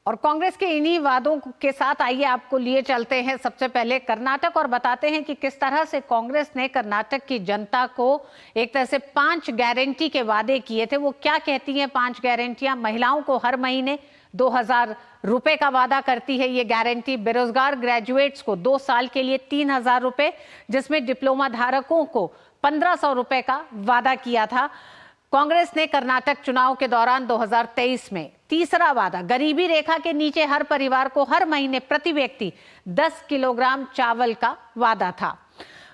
और कांग्रेस के इन्हीं वादों के साथ आइए आपको लिए चलते हैं सबसे पहले कर्नाटक और बताते हैं कि किस तरह से कांग्रेस ने कर्नाटक की जनता को एक तरह से 5 गारंटी के वादे किए थे। वो क्या कहती हैं 5 गारंटियां? महिलाओं को हर महीने 2,000 रुपए का वादा करती है ये गारंटी। बेरोजगार ग्रेजुएट्स को 2 साल के लिए 3,000 रुपए, जिसमें डिप्लोमा धारकों को 1,500 रुपए का वादा किया था। कांग्रेस ने कर्नाटक चुनाव के दौरान 2023 में तीसरा वादा, गरीबी रेखा के नीचे हर परिवार को हर महीने प्रति व्यक्ति 10 किलोग्राम चावल का वादा था।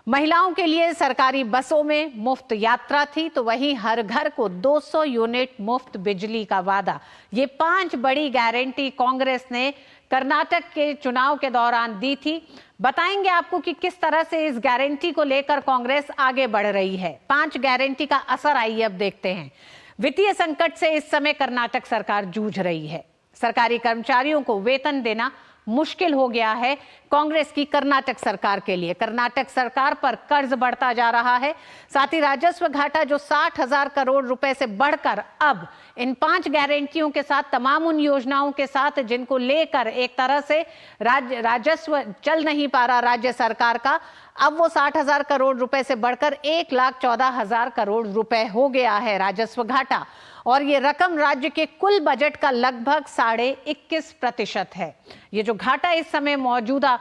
महिलाओं के लिए सरकारी बसों में मुफ्त यात्रा थी, तो वहीं हर घर को 200 यूनिट मुफ्त बिजली का वादा। ये 5 बड़ी गारंटी कांग्रेस ने कर्नाटक के चुनाव के दौरान दी थी। बताएंगे आपको कि किस तरह से इस गारंटी को लेकर कांग्रेस आगे बढ़ रही है। 5 गारंटी का असर आइए अब देखते हैं। वित्तीय संकट से इस समय कर्नाटक सरकार जूझ रही है। सरकारी कर्मचारियों को वेतन देना मुश्किल हो गया है कांग्रेस की कर्नाटक सरकार के लिए। कर्नाटक सरकार पर कर्ज बढ़ता जा रहा है, साथ ही राजस्व घाटा जो 60,000 करोड़ रुपए से बढ़कर अब इन 5 गारंटियों के साथ, तमाम उन योजनाओं के साथ जिनको लेकर एक तरह से राजस्व चल नहीं पा रहा राज्य सरकार का, अब वो 60,000 करोड़ रुपए से बढ़कर 1,14,000 करोड़ रुपए हो गया है राजस्व घाटा। और ये रकम राज्य के कुल बजट का लगभग 21.5% है। ये जो घाटा इस समय मौजूदा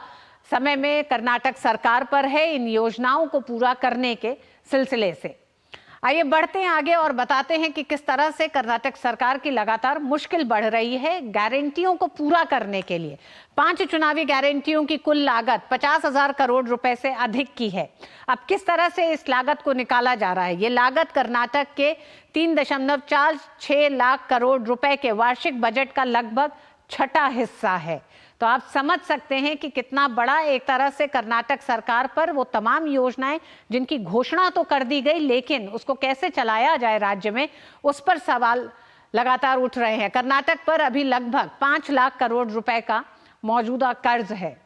समय में कर्नाटक सरकार पर है इन योजनाओं को पूरा करने के सिलसिले से। आइए बढ़ते हैं आगे और बताते हैं कि किस तरह से कर्नाटक सरकार की लगातार मुश्किल बढ़ रही है गारंटियों को पूरा करने के लिए। 5 चुनावी गारंटियों की कुल लागत 50,000 करोड़ रुपए से अधिक की है। अब किस तरह से इस लागत को निकाला जा रहा है? ये लागत कर्नाटक के 3.46 लाख करोड़ रुपए के वार्षिक बजट का लगभग 6ठा हिस्सा है। तो आप समझ सकते हैं कि कितना बड़ा एक तरह से कर्नाटक सरकार पर वो तमाम योजनाएं जिनकी घोषणा तो कर दी गई, लेकिन उसको कैसे चलाया जाए राज्य में, उस पर सवाल लगातार उठ रहे हैं। कर्नाटक पर अभी लगभग 5 लाख करोड़ रुपए का मौजूदा कर्ज है।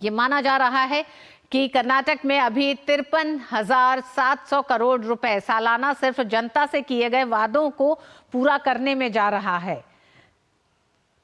ये माना जा रहा है कि कर्नाटक में अभी 53,700 करोड़ रुपए सालाना सिर्फ जनता से किए गए वादों को पूरा करने में जा रहा है।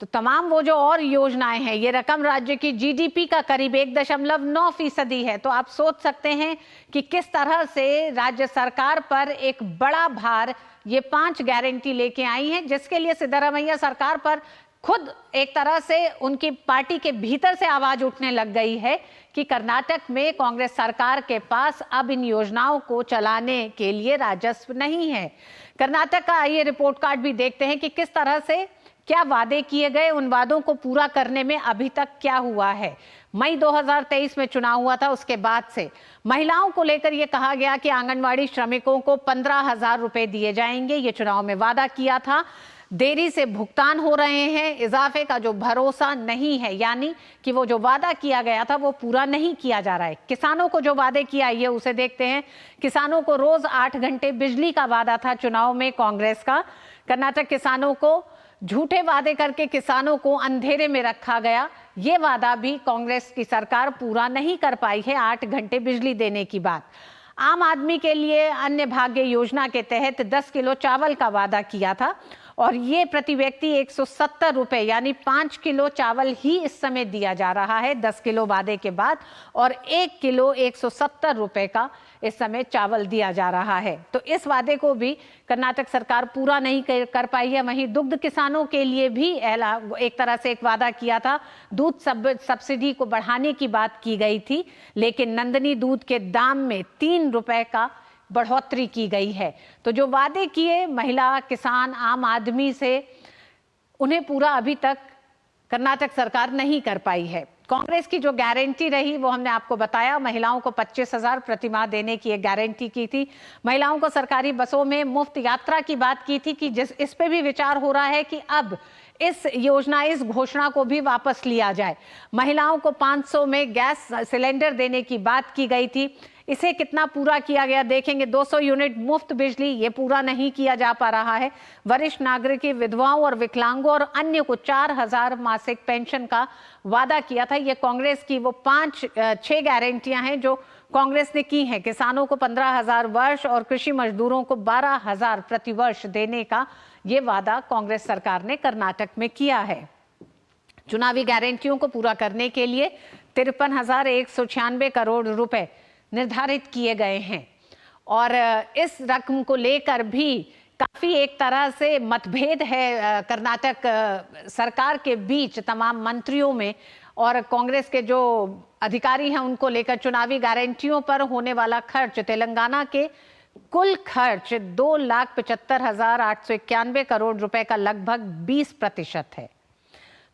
तो तमाम वो जो और योजनाएं हैं, ये रकम राज्य की जीडीपी का करीब 1.9% है। तो आप सोच सकते हैं कि किस तरह से राज्य सरकार पर एक बड़ा भार ये 5 गारंटी लेके आई हैं, जिसके लिए सिद्धरामैया सरकार पर खुद एक तरह से उनकी पार्टी के भीतर से आवाज उठने लग गई है कि कर्नाटक में कांग्रेस सरकार के पास अब इन योजनाओं को चलाने के लिए राजस्व नहीं है। कर्नाटक का ये रिपोर्ट कार्ड भी देखते हैं कि किस तरह से क्या वादे किए गए, उन वादों को पूरा करने में अभी तक क्या हुआ है। मई 2023 में चुनाव हुआ था, उसके बाद से महिलाओं को लेकर यह कहा गया कि आंगनवाड़ी श्रमिकों को 15,000 रुपए दिए जाएंगे। ये चुनाव में वादा किया था। देरी से भुगतान हो रहे हैं, इजाफे का जो भरोसा नहीं है, यानी कि वो जो वादा किया गया था वो पूरा नहीं किया जा रहा है। किसानों को जो वादे किया ये उसे देखते हैं। किसानों को रोज 8 घंटे बिजली का वादा था चुनाव में कांग्रेस का। कर्नाटक किसानों को झूठे वादे करके किसानों को अंधेरे में रखा गया। ये वादा भी कांग्रेस की सरकार पूरा नहीं कर पाई है, 8 घंटे बिजली देने की बात। आम आदमी के लिए अन्य भाग्य योजना के तहत 10 किलो चावल का वादा किया था और ये प्रति व्यक्ति 170 रुपए यानी 5 किलो चावल ही इस समय दिया जा रहा है 10 किलो वादे के बाद, और 1 किलो 170 रुपए का इस समय चावल दिया जा रहा है। तो इस वादे को भी कर्नाटक सरकार पूरा नहीं कर पाई है। वहीं दुग्ध किसानों के लिए भी एक तरह से एक वादा किया था, दूध सब्सिडी को बढ़ाने की बात की गई थी, लेकिन नंदनी दूध के दाम में 3 रुपए का बढ़ोतरी की गई है। तो जो वादे किए महिला, किसान, आम आदमी से, उन्हें पूरा अभी तक कर्नाटक सरकार नहीं कर पाई है। कांग्रेस की जो गारंटी रही वो हमने आपको बताया, महिलाओं को 25,000 प्रति माह देने की एक गारंटी की थी। महिलाओं को सरकारी बसों में मुफ्त यात्रा की बात की थी कि इस पे भी विचार हो रहा है कि अब इस घोषणा को भी वापस लिया जाए। महिलाओं को 500 में गैस सिलेंडर देने की बात की गई थी, इसे कितना पूरा किया गया देखेंगे। 200 यूनिट मुफ्त बिजली, ये पूरा नहीं किया जा पा रहा है। वरिष्ठ नागरिक, विधवाओं और विकलांगों और अन्य को 4,000 मासिक पेंशन का वादा किया था। ये कांग्रेस की वो 5-6 गारंटियां हैं जो कांग्रेस ने की हैं। किसानों को 15,000 वर्ष और कृषि मजदूरों को 12,000 प्रति वर्ष देने का ये वादा कांग्रेस सरकार ने कर्नाटक में किया है। चुनावी गारंटियों को पूरा करने के लिए 53,196 करोड़ रुपए निर्धारित किए गए हैं और इस रकम को लेकर भी काफी एक तरह से मतभेद है कर्नाटक सरकार के बीच तमाम मंत्रियों में और कांग्रेस के जो अधिकारी हैं उनको लेकर। चुनावी गारंटियों पर होने वाला खर्च तेलंगाना के कुल खर्च 2,75,891 करोड़ रुपए का लगभग 20% है।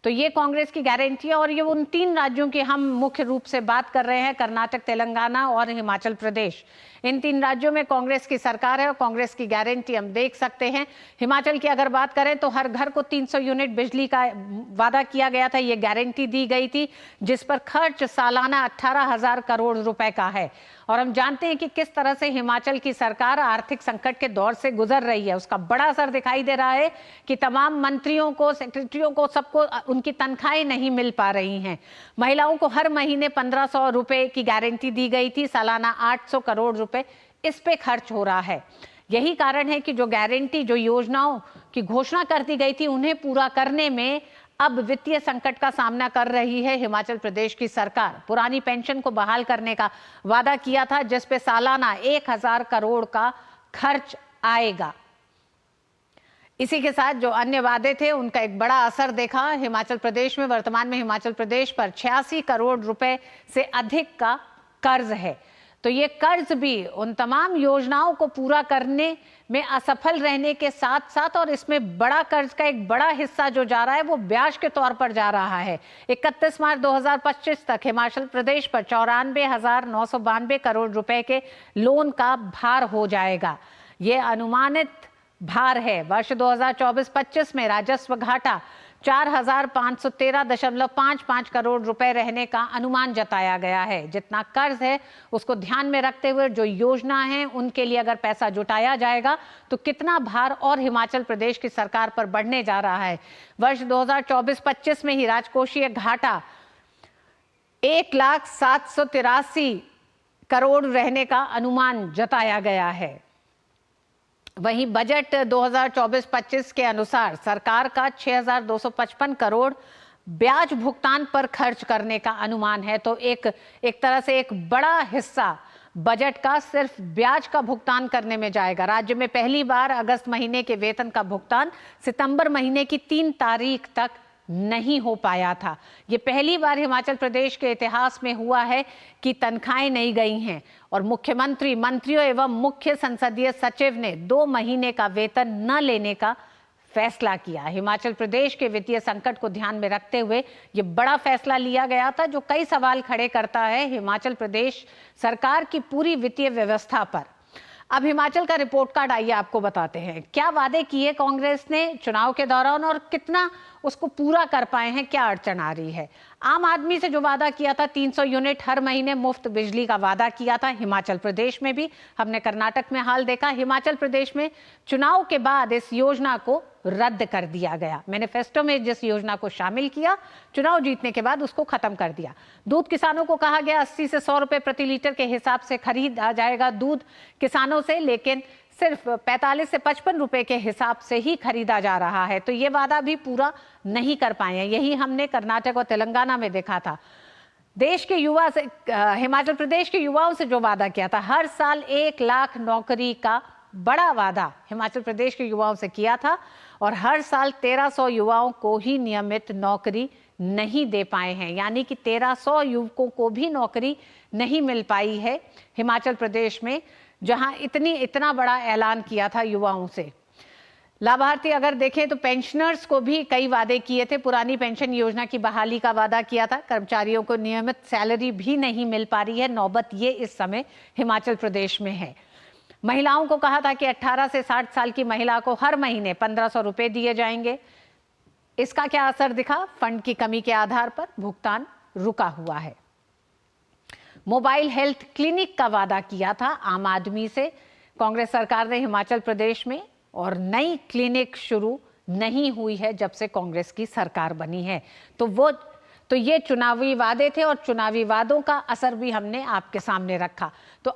तो ये कांग्रेस की गारंटी है और ये उन 3 राज्यों की हम मुख्य रूप से बात कर रहे हैं, कर्नाटक, तेलंगाना और हिमाचल प्रदेश। इन 3 राज्यों में कांग्रेस की सरकार है और कांग्रेस की गारंटी हम देख सकते हैं। हिमाचल की अगर बात करें तो हर घर को 300 यूनिट बिजली का वादा किया गया था, ये गारंटी दी गई थी, जिस पर खर्च सालाना 18,000 करोड़ रुपए का है। और हम जानते हैं कि किस तरह से हिमाचल की सरकार आर्थिक संकट के दौर से गुजर रही है। उसका बड़ा असर दिखाई दे रहा है कि तमाम मंत्रियों को, सेक्रेटरियों को, सबको उनकी तनख्वाहें नहीं मिल पा रही हैं। महिलाओं को हर महीने 1,500 रुपए की गारंटी दी गई थी, सालाना 800 करोड़ रुपए इस पे खर्च हो रहा है। यही कारण है कि जो गारंटी, जो योजनाओं की घोषणा कर दी गई थी, उन्हें पूरा करने में अब वित्तीय संकट का सामना कर रही है हिमाचल प्रदेश की सरकार। पुरानी पेंशन को बहाल करने का वादा किया था, जिस पे सालाना 1,000 करोड़ का खर्च आएगा। इसी के साथ जो अन्य वादे थे उनका एक बड़ा असर देखा हिमाचल प्रदेश में। वर्तमान में हिमाचल प्रदेश पर 86 करोड़ रुपए से अधिक का कर्ज है। तो ये कर्ज भी उन तमाम योजनाओं को पूरा करने में असफल रहने के साथ साथ, और इसमें बड़ा कर्ज का एक बड़ा हिस्सा जो जा रहा है वो ब्याज के तौर पर जा रहा है। 31 मार्च 2025 तक हिमाचल प्रदेश पर 94,992 करोड़ रुपए के लोन का भार हो जाएगा। ये अनुमानित भार है। वर्ष 2024-25 में राजस्व घाटा 4,513.55 करोड़ रुपए रहने का अनुमान जताया गया है। जितना कर्ज है उसको ध्यान में रखते हुए जो योजना है उनके लिए अगर पैसा जुटाया जाएगा तो कितना भार और हिमाचल प्रदेश की सरकार पर बढ़ने जा रहा है। वर्ष 2024-25 में ही राजकोषीय घाटा 1,07,83 करोड़ रहने का अनुमान जताया गया है। वहीं बजट 2024-25 के अनुसार सरकार का 6,255 करोड़ ब्याज भुगतान पर खर्च करने का अनुमान है। तो एक तरह से एक बड़ा हिस्सा बजट का सिर्फ ब्याज का भुगतान करने में जाएगा। राज्य में पहली बार अगस्त महीने के वेतन का भुगतान सितंबर महीने की 3 तारीख तक नहीं हो पाया था। ये पहली बार हिमाचल प्रदेश के इतिहास में हुआ है कि तनख्वाहें नहीं गई हैं और मुख्यमंत्री, मंत्रियों एवं मुख्य संसदीय सचिव ने 2 महीने का वेतन न लेने का फैसला किया। हिमाचल प्रदेश के वित्तीय संकट को ध्यान में रखते हुए ये बड़ा फैसला लिया गया था, जो कई सवाल खड़े करता है हिमाचल प्रदेश सरकार की पूरी वित्तीय व्यवस्था पर। अब हिमाचल का रिपोर्ट कार्ड आइए आपको बताते हैं। क्या वादे किए कांग्रेस ने चुनाव के दौरान और कितना उसको पूरा कर पाए हैं, क्या अड़चन आ रही है। आम आदमी से जो वादा किया था 300 यूनिट हर महीने मुफ्त बिजली का वादा किया था हिमाचल प्रदेश में भी। हमने कर्नाटक में हाल देखा, हिमाचल प्रदेश में चुनाव के बाद इस योजना को रद्द कर दिया गया। मैनिफेस्टो में जिस योजना को शामिल किया, चुनाव जीतने के बाद उसको खत्म कर दिया। दूध किसानों को कहा गया 80 से 100 रुपए प्रति लीटर के हिसाब से खरीदा जाएगा दूध किसानों से, लेकिन सिर्फ 45 से 55 रुपए के हिसाब से ही खरीदा जा रहा है। तो ये वादा भी पूरा नहीं कर पाए हैं। यही हमने कर्नाटक और तेलंगाना में देखा था। देश के युवा से, हिमाचल प्रदेश के युवाओं से जो वादा किया था, हर साल 1 लाख नौकरी का बड़ा वादा हिमाचल प्रदेश के युवाओं से किया था और हर साल 1,300 युवाओं को ही नियमित नौकरी नहीं दे पाए हैं। यानी कि 1,300 युवकों को भी नौकरी नहीं मिल पाई है हिमाचल प्रदेश में, जहां इतना बड़ा ऐलान किया था युवाओं से। लाभार्थी अगर देखें तो पेंशनर्स को भी कई वादे किए थे। पुरानी पेंशन योजना की बहाली का वादा किया था। कर्मचारियों को नियमित सैलरी भी नहीं मिल पा रही है। नौबत ये इस समय हिमाचल प्रदेश में है। महिलाओं को कहा था कि 18 से 60 साल की महिला को हर महीने 1,500 रुपए दिए जाएंगे। इसका क्या असर दिखा? फंड की कमी के आधार पर भुगतान रुका हुआ है। मोबाइल हेल्थ क्लिनिक का वादा किया था आम आदमी से कांग्रेस सरकार ने हिमाचल प्रदेश में, और नई क्लिनिक शुरू नहीं हुई है जब से कांग्रेस की सरकार बनी है। तो ये चुनावी वादे थे और चुनावी वादों का असर भी हमने आपके सामने रखा। तो